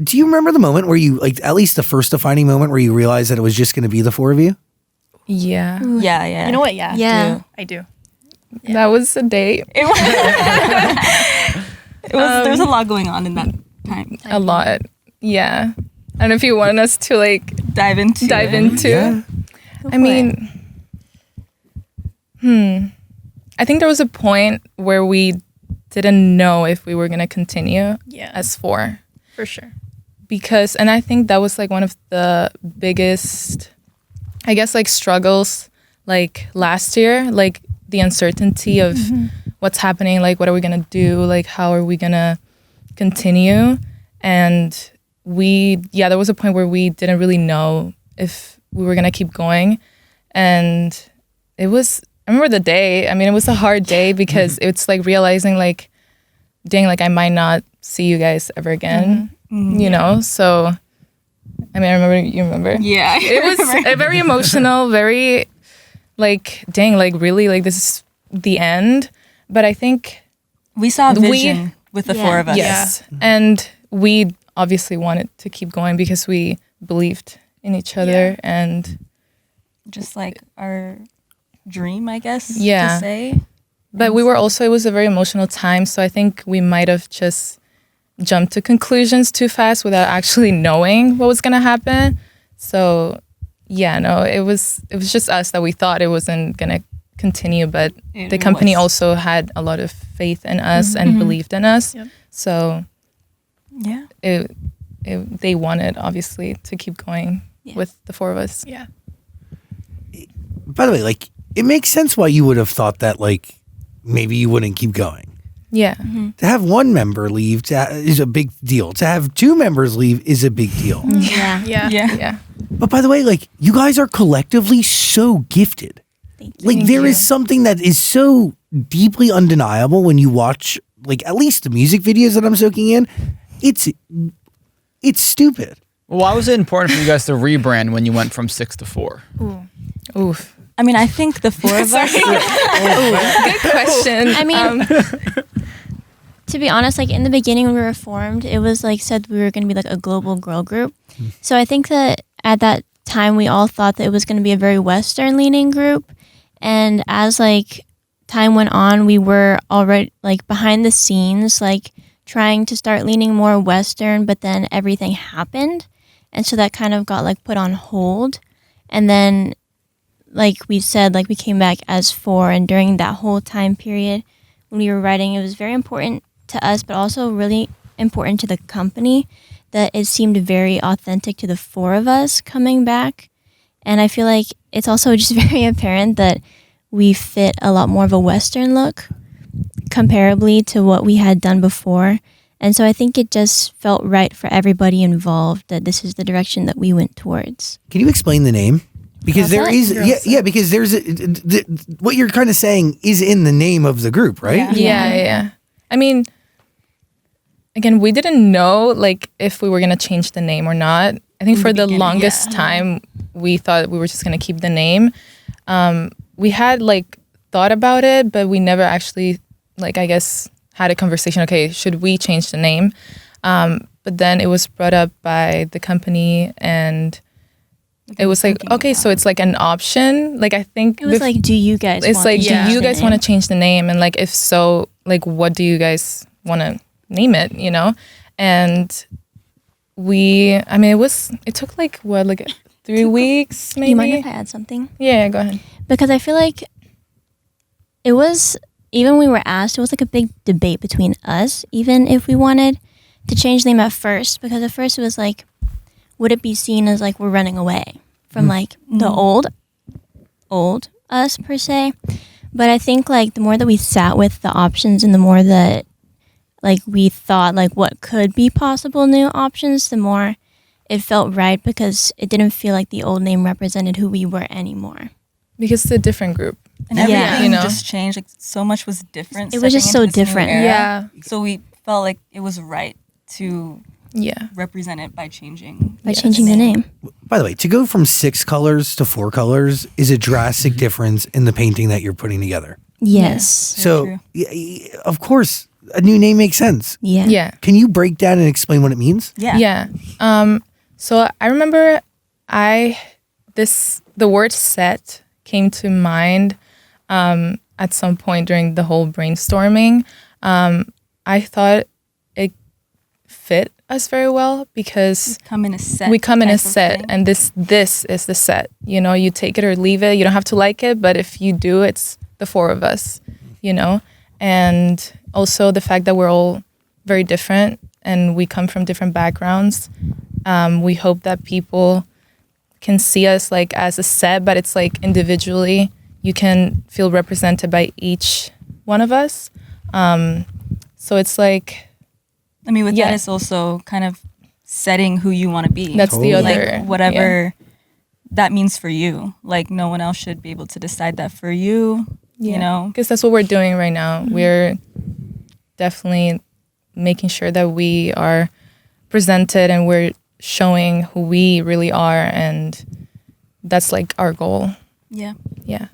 do you remember the moment where you, like, at least the first defining moment where you realized that it was just going to be the four of you? Yeah. Yeah. You know what? Yeah. Yeah. I do. That was a date. It was there was a lot going on in that time. A lot. Yeah. I don't know if you want us to like Dive into. Yeah. I mean, I think there was a point where we didn't know if we were going to continue as four. For sure. Because, and I think that was like one of the biggest, I guess, like struggles like last year, like the uncertainty of what's happening, like what are we going to do, like how are we going to continue. And there was a point where we didn't really know if we were going to keep going. And I remember the day, I mean, it was a hard day because it's like realizing like, dang, like I might not see you guys ever again, you know? So, I mean, you remember? Yeah. It was very emotional, very like, dang, like really, like this is the end. But I think we saw a vision with the four of us. Yes. And we obviously wanted to keep going because we believed in each other and just like our dream, I guess, to say. But it was a very emotional time. So I think we might have just jumped to conclusions too fast without actually knowing what was going to happen. So yeah, no, it was just us that we thought it wasn't going to continue, but the company also had a lot of faith in us and believed in us. Yep. So yeah, they wanted obviously to keep going with the four of us. Yeah. By the way, like, it makes sense why you would have thought that, like, maybe you wouldn't keep going. Yeah. To have one member leave is a big deal. To have two members leave is a big deal. Yeah. But by the way, like, you guys are collectively so gifted. Like, there is something that is so deeply undeniable when you watch, like, at least the music videos that I'm soaking in. It's stupid. Well, why was it important for you guys to rebrand when you went from 6 to 4? Oof. I mean, I think the four of us. Good question. I mean, to be honest, like in the beginning when we were formed, it was like said we were going to be like a global girl group. So I think that at that time we all thought that it was going to be a very Western leaning group. And as like time went on, we were already like behind the scenes, like trying to start leaning more Western, but then everything happened. And so that kind of got like put on hold. And then like we said, like we came back as four, and during that whole time period when we were writing, it was very important to us, but also really important to the company that it seemed very authentic to the four of us coming back. And I feel like it's also just very apparent that we fit a lot more of a Western look comparably to what we had done before. And so I think it just felt right for everybody involved that this is the direction that we went towards. Can you explain the name? Because there is, because there's what you're kind of saying is in the name of the group, right? Yeah. I mean, again, we didn't know like if we were gonna change the name or not. I think for the longest time, we thought we were just gonna keep the name. We had like thought about it, but we never actually like I guess had a conversation. Okay, should we change the name? But then it was brought up by the company and. It was like, okay, so it's like an option. Like, I think it was like, do you guys do you guys want to change the name? And like, if so, like, what do you guys want to name it, you know? And it took like, what, like 3 weeks, maybe? Do you mind if I add something? Yeah, go ahead. Because I feel like it was, even when we were asked, it was like a big debate between us, even if we wanted to change the name at first. Because at first it was like, would it be seen as like we're running away from like the old us per se? But I think like the more that we sat with the options and the more that like we thought like what could be possible new options, the more it felt right because it didn't feel like the old name represented who we were anymore. Because it's a different group. And everything just changed. Like so much was different. It was just so different. Yeah. So we felt like it was right to represent it by changing the name. By the way, to go from 6 colors to 4 colors is a drastic difference in the painting that you're putting together. Yes. So, of course, a new name makes sense. Yeah. Yeah. Can you break down and explain what it means? Yeah. Yeah. So I remember the word set came to mind at some point during the whole brainstorming. I thought it fit us very well because We come in a set. and this is the set. You know, you take it or leave it. You don't have to like it, but if you do, it's the four of us, you know? And also the fact that we're all very different and we come from different backgrounds. We hope that people can see us like as a set, but it's like individually you can feel represented by each one of us. So it's like, I mean, with that, it's also kind of setting who you want to be. That's the other, like whatever that means for you. Like no one else should be able to decide that for you. You know, because that's what we're doing right now. We're definitely making sure that we are presented and we're showing who we really are, and that's like our goal. Yeah. Yeah.